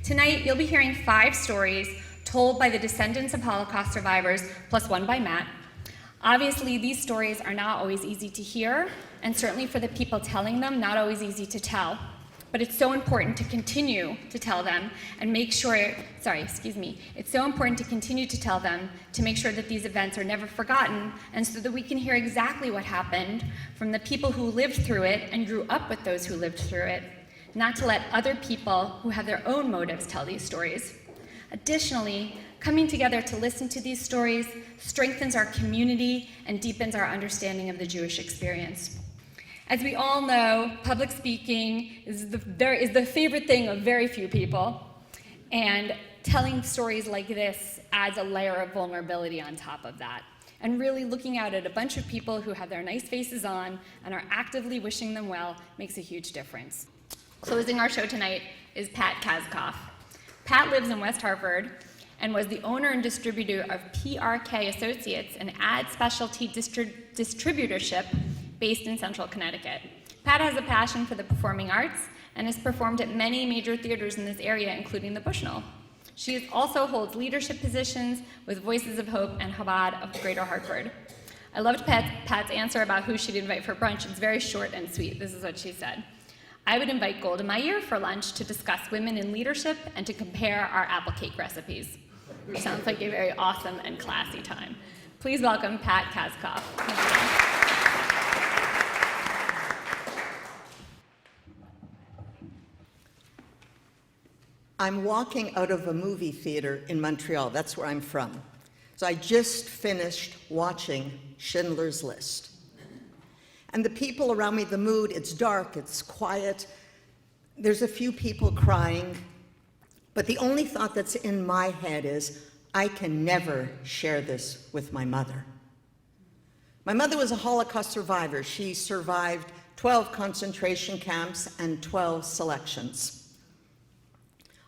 Tonight, you'll be hearing 5 stories told by the descendants of Holocaust survivors, plus one by Matt. Obviously, these stories are not always easy to hear, and certainly for the people telling them, not always easy to tell. But it's so important to continue to tell them and make sure, it's so important to continue to tell them to make sure that these events are never forgotten, and so that we can hear exactly what happened from the people who lived through it and grew up with those who lived through it, not to let other people who have their own motives tell these stories. Additionally, coming together to listen to these stories strengthens our community and deepens our understanding of the Jewish experience. As we all know, public speaking is the favorite thing of very few people, and telling stories like this adds a layer of vulnerability on top of that. And really looking out at a bunch of people who have their nice faces on and are actively wishing them well makes a huge difference. Closing our show tonight is Pat Kazakoff. Pat lives in West Hartford and was the owner and distributor of PRK Associates, an ad specialty distributorship based in Central Connecticut. Pat has a passion for the performing arts and has performed at many major theaters in this area, including the Bushnell. She also holds leadership positions with Voices of Hope and Chabad of Greater Hartford. I loved Pat's answer about who she'd invite for brunch. It's very short and sweet. This is what she said. I would invite Golda Meir for lunch to discuss women in leadership and to compare our apple cake recipes. Which sounds like a very awesome and classy time. Please welcome Pat Kazakoff. I'm walking out of a movie theater in Montreal. That's where I'm from. So I just finished watching Schindler's List. And the people around me, the mood, it's dark, it's quiet. There's a few people crying. But the only thought that's in my head is, I can never share this with my mother. My mother was a Holocaust survivor. She survived 12 concentration camps and 12 selections.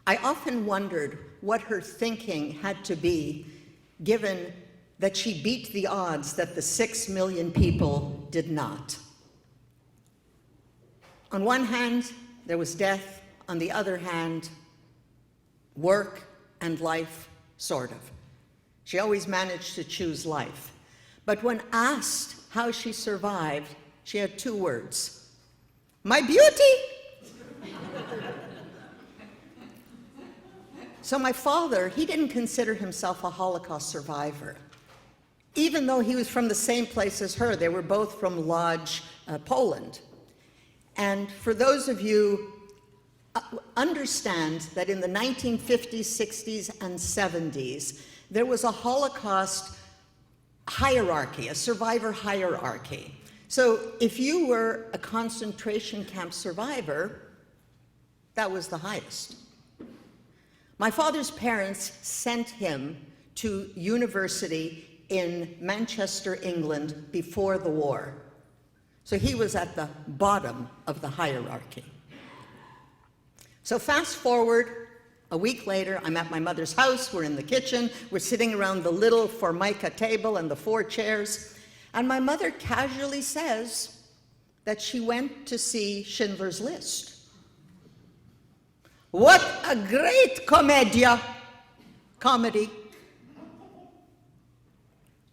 I often wondered what her thinking had to be, given that she beat the odds that the 6 million people did not. On one hand, there was death. On the other hand, work and life, sort of. She always managed to choose life. But when asked how she survived, she had 2 words: my beauty. So my father, he didn't consider himself a Holocaust survivor. Even though he was from the same place as her, they were both from Lodz, Poland. And for those of you understand that in the 1950s, 60s, and 70s, there was a Holocaust hierarchy, a survivor hierarchy. So if you were a concentration camp survivor, that was the highest. My father's parents sent him to university in Manchester, England, before the war. So he was at the bottom of the hierarchy. So fast forward, a week later, I'm at my mother's house, we're in the kitchen, we're sitting around the little Formica table and the 4 chairs, and my mother casually says that she went to see Schindler's List. What a great comedy.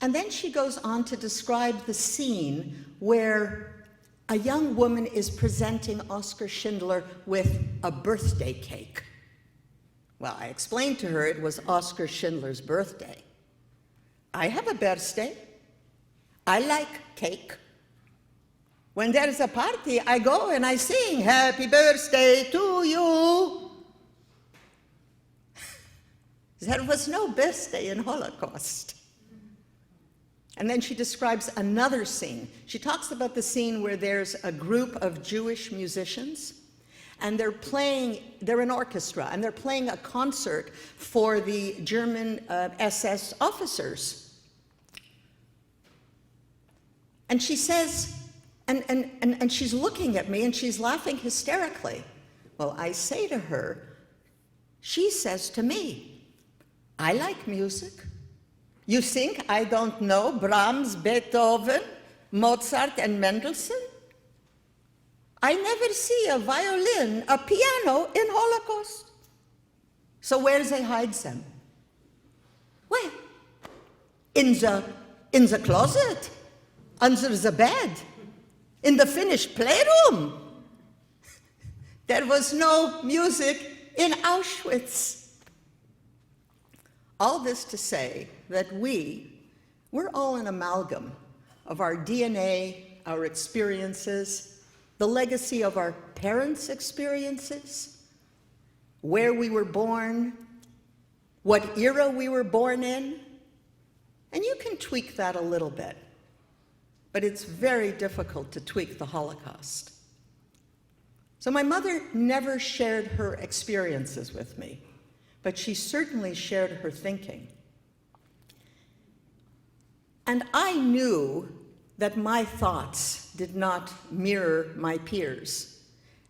And then she goes on to describe the scene where a young woman is presenting Oskar Schindler with a birthday cake. Well, I explained to her it was Oskar Schindler's birthday. I have a birthday. I like cake. When there is a party, I go and I sing, "Happy birthday to you." There was no birthday in Holocaust. And then she describes another scene. She talks about the scene where there's a group of Jewish musicians, and they're an orchestra, and they're playing a concert for the German SS officers. And she says, and she's looking at me, and she's laughing hysterically. Well, I say to her, she says to me, "I like music. You think I don't know Brahms, Beethoven, Mozart, and Mendelssohn? I never see a violin, a piano in Holocaust." So where they hide them? Well, in the closet, under the bed, in the Finnish playroom. There was no music in Auschwitz. All this to say that we're all an amalgam of our DNA, our experiences, the legacy of our parents' experiences, where we were born, what era we were born in, and you can tweak that a little bit, but it's very difficult to tweak the Holocaust. So my mother never shared her experiences with me, but she certainly shared her thinking. And I knew that my thoughts did not mirror my peers,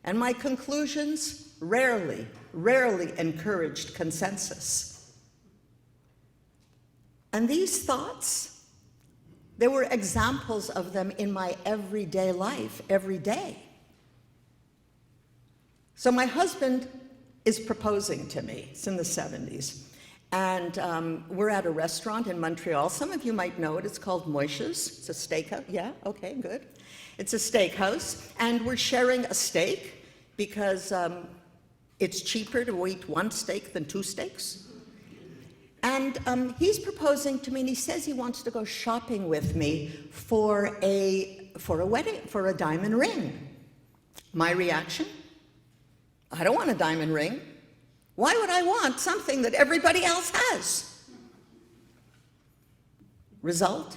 and my conclusions rarely encouraged consensus. And these thoughts, there were examples of them in my everyday life, every day. So my husband is proposing to me. It's in the 70s. And we're at a restaurant in Montreal. Some of you might know it. It's called Moishes. It's a steakhouse. Yeah, okay, good. It's a steakhouse. And we're sharing a steak because it's cheaper to eat one steak than two steaks. And he's proposing to me, and he says he wants to go shopping with me for a wedding, for a diamond ring. My reaction? I don't want a diamond ring. Why would I want something that everybody else has? Result?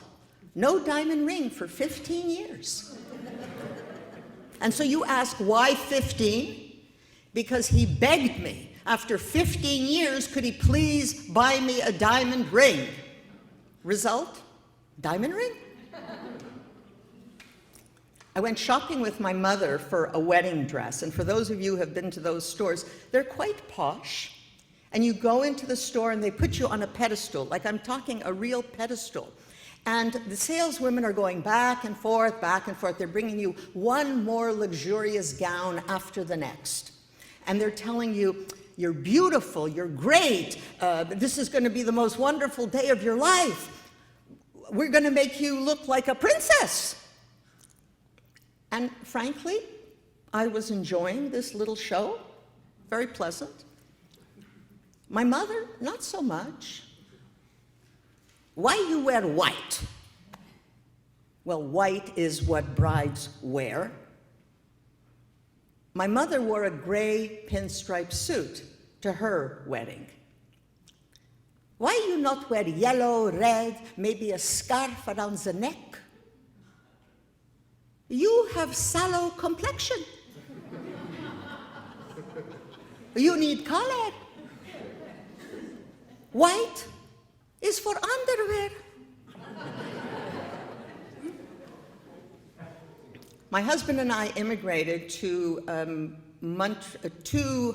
No diamond ring for 15 years. And so you ask, why 15? Because he begged me. After 15 years, could he please buy me a diamond ring? Result? Diamond ring? I went shopping with my mother for a wedding dress, and for those of you who have been to those stores, they're quite posh. And you go into the store and they put you on a pedestal, like I'm talking a real pedestal. And the saleswomen are going back and forth, back and forth. They're bringing you one more luxurious gown after the next. And they're telling you, you're beautiful, you're great, this is going to be the most wonderful day of your life. We're going to make you look like a princess. And frankly, I was enjoying this little show, very pleasant. My mother, not so much. Why you wear white? Well, white is what brides wear. My mother wore a gray pinstripe suit to her wedding. Why you not wear yellow, red, maybe a scarf around the neck? You have sallow complexion. You need color. White is for underwear. My husband and I immigrated to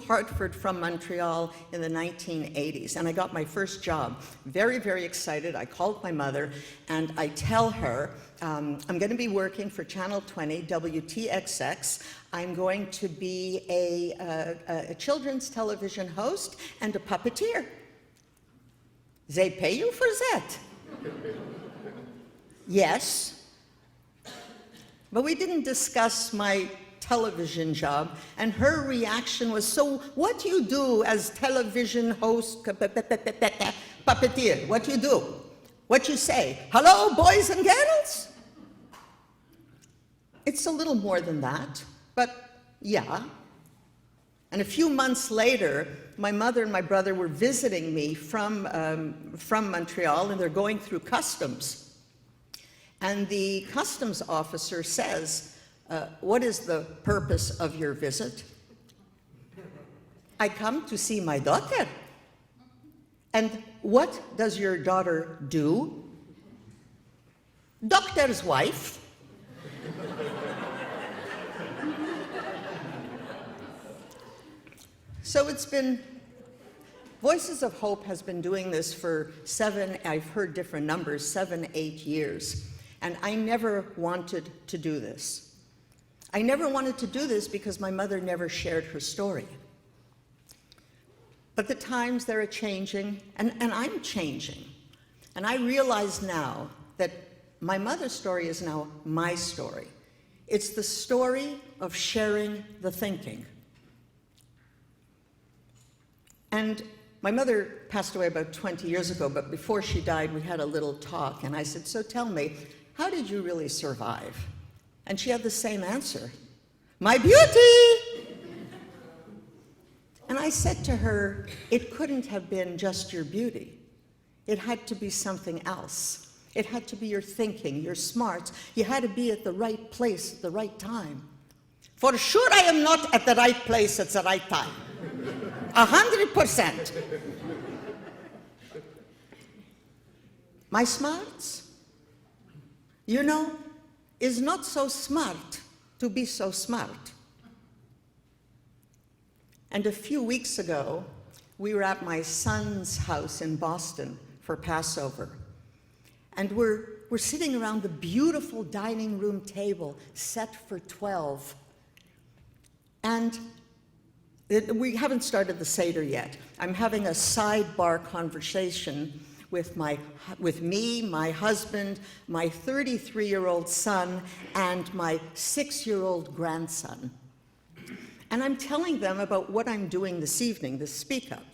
Hartford from Montreal in the 1980s, and I got my first job. Very, very excited. I called my mother, and I tell her, I'm going to be working for Channel 20, WTXX. I'm going to be a children's television host and a puppeteer. They pay you for that? Yes. But we didn't discuss my television job, and her reaction was, so what do you do as television host, puppeteer? What do you do? What you say? Hello, boys and girls? It's a little more than that, but yeah. And a few months later, my mother and my brother were visiting me from Montreal, and they're going through customs. And the customs officer says, what is the purpose of your visit? I come to see my daughter. And what does your daughter do? Doctor's wife. So it's been, Voices of Hope has been doing this for I've heard different numbers, 7, 8 years. And I never wanted to do this. I never wanted to do this because my mother never shared her story. But the times, they're changing, and I'm changing. And I realize now that my mother's story is now my story. It's the story of sharing the thinking. And my mother passed away about 20 years ago, but before she died, we had a little talk, and I said, so tell me, how did you really survive? And she had the same answer, my beauty! And I said to her, it couldn't have been just your beauty. It had to be something else. It had to be your thinking, your smarts. You had to be at the right place at the right time. For sure I am not at the right place at the right time. 100%. My smarts, you know, is not so smart to be so smart. And a few weeks ago, we were at my son's house in Boston for Passover. And we're sitting around the beautiful dining room table set for 12. And we haven't started the Seder yet. I'm having a sidebar conversation with me, my husband, my 33-year-old son, and my 6-year-old grandson. And I'm telling them about what I'm doing this evening, this speak up,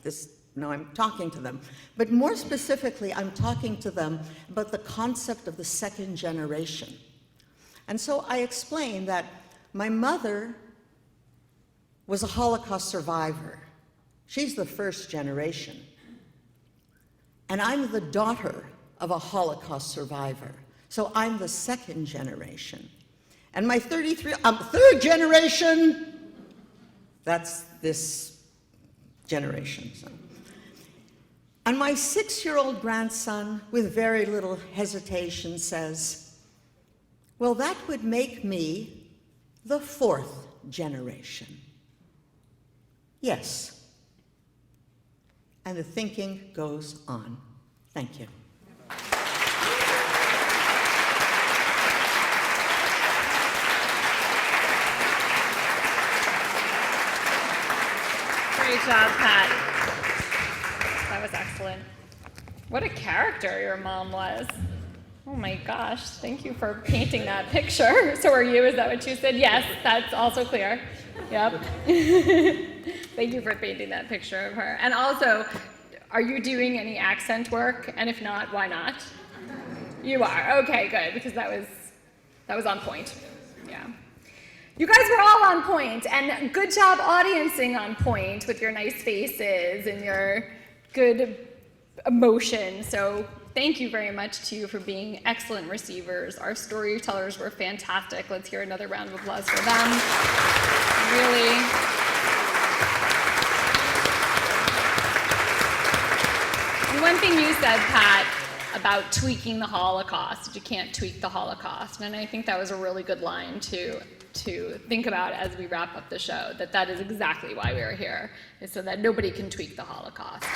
I'm talking to them. But more specifically, I'm talking to them about the concept of the second generation. And so I explained that my mother was a Holocaust survivor. She's the first generation. And I'm the daughter of a Holocaust survivor. So I'm the second generation. And my I'm third generation. That's this generation. So. And my 6-year-old grandson, with very little hesitation, says, well, that would make me the 4th generation. Yes. And the thinking goes on. Thank you. Great job, Pat. That was excellent. What a character your mom was. Oh my gosh, thank you for painting that picture. So are you, is that what you said? Yes, that's also clear. Yep. Thank you for painting that picture of her. And also, are you doing any accent work? And if not, why not? You are, okay, good, because that was on point, yeah. You guys were all on point, and good job audiencing on point with your nice faces and your good emotion. So thank you very much to you for being excellent receivers. Our storytellers were fantastic. Let's hear another round of applause for them. Really. And one thing you said, Pat, about tweaking the Holocaust, that you can't tweak the Holocaust. And I think that was a really good line to think about as we wrap up the show, that is exactly why we are here, is so that nobody can tweak the Holocaust.